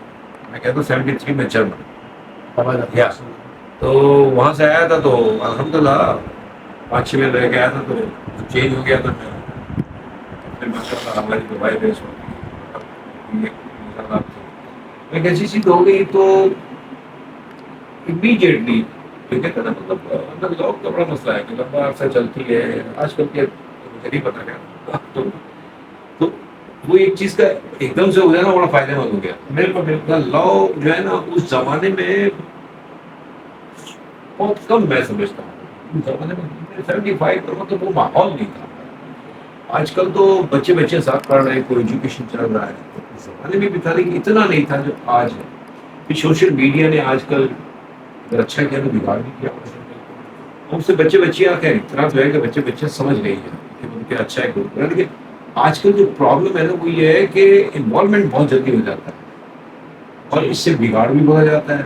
میں کہتا ہوں 73 میں جرمن، تو وہاں سے آیا تھا تو الحمدللہ 5-6 مہینے رہ کے آیا تھا تو چینج ہو گیا تھا. پھر ماشاء اللہ ہماری جو وائف ہے ایک ایسی چیز ہو گئی تو امیڈیٹلی کہتے ہیں نا مطلب اندر لوگ کا بڑا مسئلہ ہے کہ لمبا عرصہ چلتی ہے آج کل کے مجھے نہیں پتا کیا تو وہ ایک چیز کا ایک دم سے ہو جانا بڑا فائدہ مند ہو گیا میرے کو. لاؤ جو ہے نا اس زمانے میں بہت کم میں سمجھتا ہوں. اس زمانے میں 75 کا مطلب وہ ماحول نہیں تھا. آج کل تو بچے ساتھ پڑھ رہے ہیں, کوئی ایجوکیشن چل رہا ہے. اس زمانے میں بھی تھا لیکن اتنا نہیں تھا جو آج ہے. پھر سوشل میڈیا نے آج کل اگر اچھا کیا تو بگاڑ بھی کیا. ہم سے بچے آتے ہیں اتنا جو ہے کہ بچے سمجھ گئی ہیں کہ ان کے اچھا ہے گروپ. لیکن آج کل جو پرابلم ہے نا وہ یہ ہے کہ انوالومنٹ بہت جلدی ہو جاتا ہے اور اس سے بگاڑ بھی بڑھ جاتا ہے.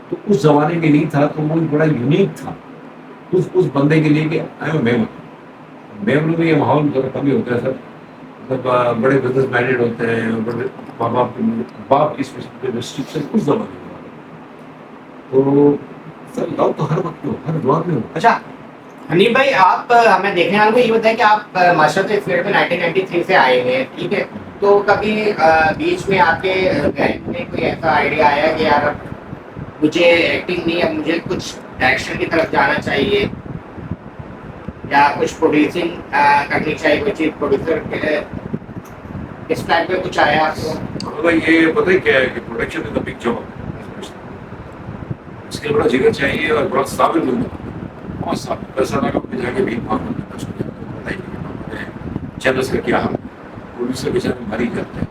تو اس زمانے میں نہیں تھا تو وہ بڑا یونیک تھا اس بندے کے لیے کہ میمر میں یہ ماحول ذرا کم ہی ہوتا ہے سر. مطلب بڑے بزنس مائنڈیڈ ہوتے ہیں, بڑے ماں باپ کی ریسٹرکشن اس زمانے میں. تو سر لاؤ تو ہر وقت ہو, ہر دور میں ہو. اچھا حنیف بھائی, آپ ہمیں دیکھنے والوں کو یہ بتائیں کہ آپ معاشرت اس فیلڈ میں 1993 سے آئے ہوئے ہیں, ٹھیک ہے, تو کبھی بیچ میں آپ کے ذہن میں کوئی ایسا آئیڈیا آیا کہ یار اب مجھے ایکٹنگ نہیں, اب مجھے کچھ ڈائریکشن کی طرف جانا چاہیے یا کچھ پروڈیوسنگ کرنی چاہیے, کوئی چیز پروڈیوسر کے اس ٹائپ میں کچھ آیا آپ کو؟ بھائی یہ پتہ ہی کیا ہے کہ production is a big job. اس کے لیے بڑا جگر چاہیے اور بڑا ثابت ہونا. بہت ثابت پیسہ لگا کے جا کے بھی چینلس کا کیا حال ہے. پروڈیوسر بیچارے مر ہی جاتے ہیں.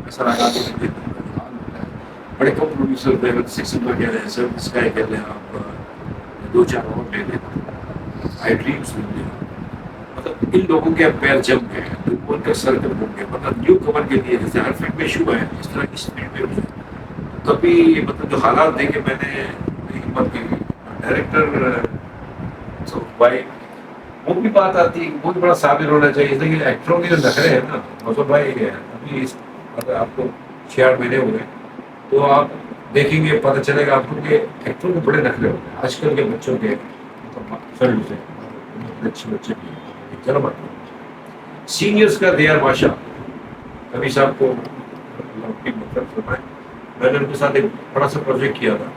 پیسہ لگا کے بڑے کم پروڈیوسر ہیں, 6 روپے کہہ رہے ہیں سر, اس کا کہہ رہے ہیں آپ 2-4 اور لے لیں. آئی ڈریمس مطلب ان لوگوں کے پیر جم گئے, ان کا سر جم گئے. مطلب نیو کمر کے لیے جیسے ہر فلم میں ایشو ہے اس طرح اس فلم میں کبھی مطلب جو حالات دیکھے میں نے ہمت کی. ڈائریکٹر بھائی وہ بھی بات آتی ہے کہ وہ بھی بڑا صابر ہونا چاہیے. لیکن ایکٹروں کے جو نخرے ہیں نا مطلب بھائی ابھی اگر آپ کو 6-8 مہینے ہوئے تو آپ دیکھیں گے, پتہ چلے گا آپ کو کہ ایکٹروں کے بڑے نخرے ہوتے ہیں. آج کل کے بچوں کے فیلڈ سے اچھے بچے بھی جنم سینئرس کا دے آر بادشاہ. کبھی صاحب کو میں نے ان کے ساتھ ایک بڑا سا پروجیکٹ کیا تھا.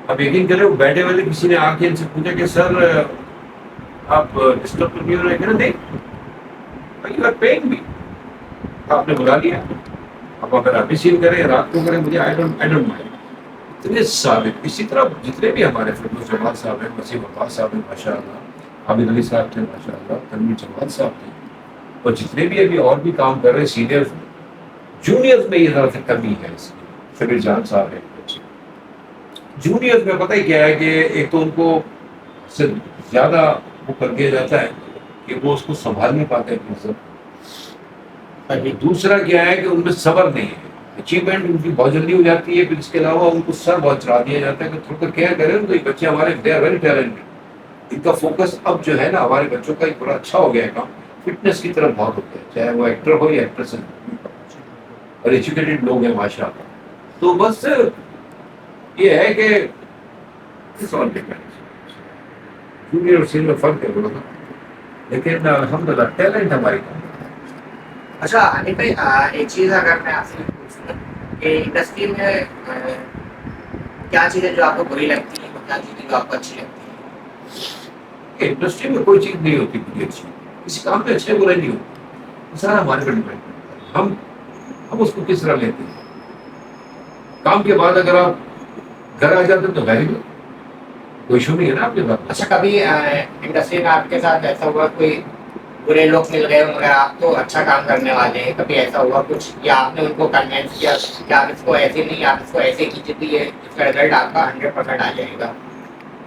اب یقین کریں وہ بیٹھے والے کسی نے آ کے ان سے پوچھا کہ سر آپ ڈسٹرب تو نہیں ہو رہے ہیں؟ نہیں پینگ بھی آپ نے بلا لیا. اب اگر ابھی سین کریں رات کو کریں مجھے آئی ڈونٹ مائنڈ. اتنے ثابت. اسی طرح جتنے بھی ہمارے فردوس جمال صاحب ہیں, وسیم عباس صاحب ہیں ماشاء اللہ, عابد علی صاحب تھے ماشاء اللہ, تنویر جمال صاحب تھے, اور جتنے بھی ابھی اور بھی کام کر رہے ہیں سینئر جونیئرز میں یہ ذرا سے کمی ہے. اس کی شبیر جان صاحب ہیں جونیئرز میں. پتہ ہی کیا ہے کہ ایک تو ان کو سے زیادہ وہ کر دیا جاتا ہے کہ وہ اس کو سنبھال نہیں پاتے ہیں. دوسرا کیا ہے کہ ان میں صبر نہیں ہے. اچیومنٹ ان کی بہت جلدی ہو جاتی ہے, پھر اس کے علاوہ ان کو سر بہت چڑھا دیا جاتا ہے کہ تھوڑا سا کیئر کریں. تو یہ بچے ہمارے دے آر ویری ٹیلنٹڈ. ان کا فوکس اب جو ہے نا ہمارے بچوں کا ایک بڑا اچھا ہو گیا ہے کام, فٹنس کی طرف بہت ہوتا ہے, چاہے وہ ایکٹر ہو یا ایکٹریس ہو, اور ایجوکیٹڈ لوگ ہیں ماشاء اللہ. تو بس یہ ہے کہ جونیئر اور سینئر فرق ہے بڑا, لیکن الحمدللہ ٹیلنٹ ہماری کام. اچھا حنیف بھائی, ایک چیز اگر میں آپ سے پوچھوں کہ انڈسٹری میں کیا چیزیں جو آپ کو بری لگتی ہیں, کیا چیزیں جو آپ کو اچھی لگتی ہیں؟ انڈسٹری میں کوئی چیز نہیں ہوتی بری اچھی, کسی کام میں اچھے برے نہیں ہوتے, سارا ہمارے پر ڈیپینڈ کرتا ہے. ہم اس کو کس طرح لیتے ہیں. کام کے بعد اگر آپ گھر آ جاتے ہیں تو ویری گڈ, کوئی ایشو نہیں ہے نا آپ کے ساتھ. اچھا کبھی انڈسٹری میں آپ کے ساتھ ایسا ہوا کوئی برے لوگ مل گئے مگر آپ تو اچھا کام کرنے والے ہیں, کبھی ایسا ہوا کچھ, یا آپ نے ان کو کنوینس کیا کہ آپ اس کو ایسے نہیں, آپ اس کو ایسے کیجیے تو یہ اس کا رزلٹ آپ کا 100% آ جائے گا؟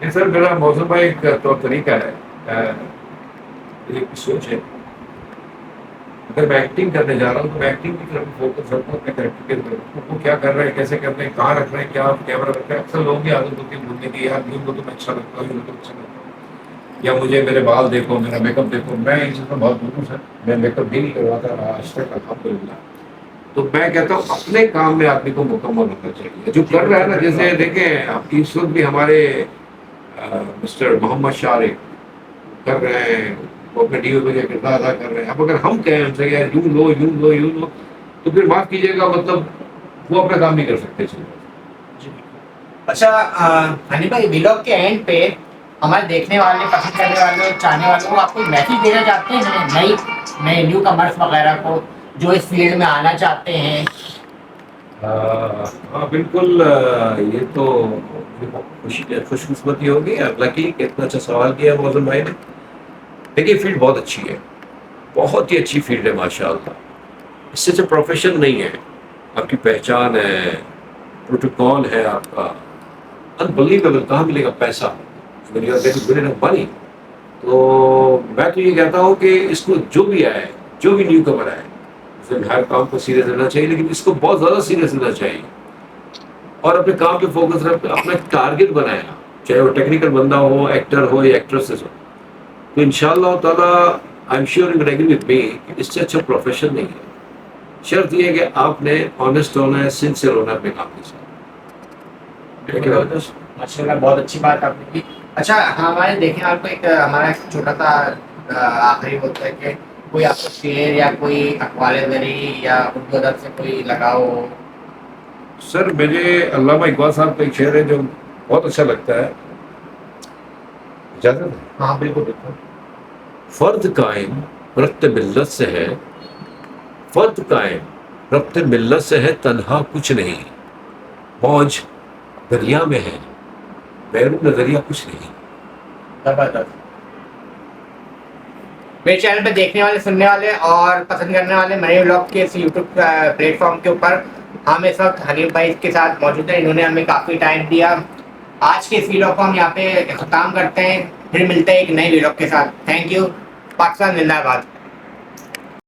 نہیں سر, میرا موضوع بھائی ایک طور طریقہ ہے, ایک سوچ ہے. اگر میں ایکٹنگ کرنے جا رہا ہوں تو میں ایکٹنگ کی طرف فوکس رکھتا ہوں, اپنے کریکٹر کے طرف وہ کیا کر رہے ہیں, کیسے کر رہے ہیں, کہاں رکھ رہے ہیں, کیا کیمرہ رکھ رہے ہیں. اکثر لوگوں کی عادت ہوتی ہے بولنے کی یار یوں کو تو میں اچھا لگتا ہوں, یوں تو اچھا لگتا ہوں, یا مجھے میرے بال دیکھو, میرا میک اپ دیکھو. میں ان چیز میں بہت دور ہوں, میں میک اپ بھی نہیں کرواتا رہا آج تک الحمدللہ. تو میں کہتا ہوں اپنے کام میں آدمی کو مکمل ہونا چاہیے جو کر رہا ہے نا. جیسے دیکھیں آپ اس وقت بھی ہمارے مسٹر محمد شارق کر رہے ہیں, وہ اپنے ٹی وی پہ کردار ادا کر رہے ہیں. اب اگر ہم کہیں ہم سے یار یوں لو تو پھر معاف کیجیے گا, مطلب وہ اپنا کام نہیں کر سکتے. اچھا حنیف بھائی, ولاگ کے اینڈ پہ ہمارے دیکھنے والے پسند کرنے والے چاہنے والوں کو آپ کوئی میسج دینا چاہتے ہیں نئے نیو کمرس وغیرہ کو جو اس فیلڈ میں آنا چاہتے ہیں؟ ہاں بالکل، یہ تو خوش قسمتی ہوگی اللہ کی کہ اتنا اچھا سوال کیا موزن بھائی نے. دیکھیے فیلڈ بہت اچھی ہے، بہت ہی اچھی فیلڈ ہے ماشاء اللہ. اس سے اچھا پروفیشن نہیں ہے. آپ کی پہچان ہے، پروٹوکول ہے آپ کا، انبلیویبل. کہاں ملے گا پیسہ اگر you are getting good enough money? تو میں تو یہ کہتا ہوں کہ اس کو جو بھی آئے، جو بھی نیو کمر آئے، ہر کام کو سیریس لینا چاہیے، لیکن اس کو بہت زیادہ سیریس لینا چاہیے اور اپنے کام پہ فوکس رکھ اپنا ایک ٹارگیٹ بنایا، چاہے وہ ٹیکنیکل بندہ ہو، ایکٹر ہو یا ایکٹریسز ہو. تو ان شاء اللہ تعالیٰ I am sure you agree with me کہ اس سے اچھا پروفیشن نہیں ہے. شرط یہ ہے کہ آپ نے آنےسٹ ہونا ہے، سنسیئر ہونا ہے اپنے کام کے ساتھ. ماشاء اللہ بہت اچھی بات آپ نے کی. اچھا ہمارے دیکھیں آپ کو ایک ہمارا ایک چھوٹا سا آخری ہوتا ہے کہ کوئی آپ کو شعر یا کوئی اقوال زری یا اردو ادب سے کوئی لگاؤ ہو؟ سر مجھے علامہ اقبال صاحب کا ایک شعر ہے جو بہت اچھا لگتا ہے. اجازت ہے؟ ہاں بالکل بالکل. فرد قائم ربط ملت سے ہے، فرد قائم ربط ملت سے ہے، تنہا کچھ نہیں. موج دریا میں ہے، بیرون نظریہ کچھ نہیں. زبردست. میرے چینل پہ دیکھنے والے، سننے والے اور پسند کرنے والے منی ولاگ کے اس یوٹیوب پلیٹ فارم کے اوپر ہم اس وقت حنیف بھائی کے ساتھ موجود ہیں. انہوں نے ہمیں کافی ٹائم دیا. آج کے اس ویلاگ کو ہم یہاں پہ اختتام کرتے ہیں، پھر ملتے ہیں ایک نئے ویلاگ کے ساتھ. Thank you. پاکستان زندہ باد.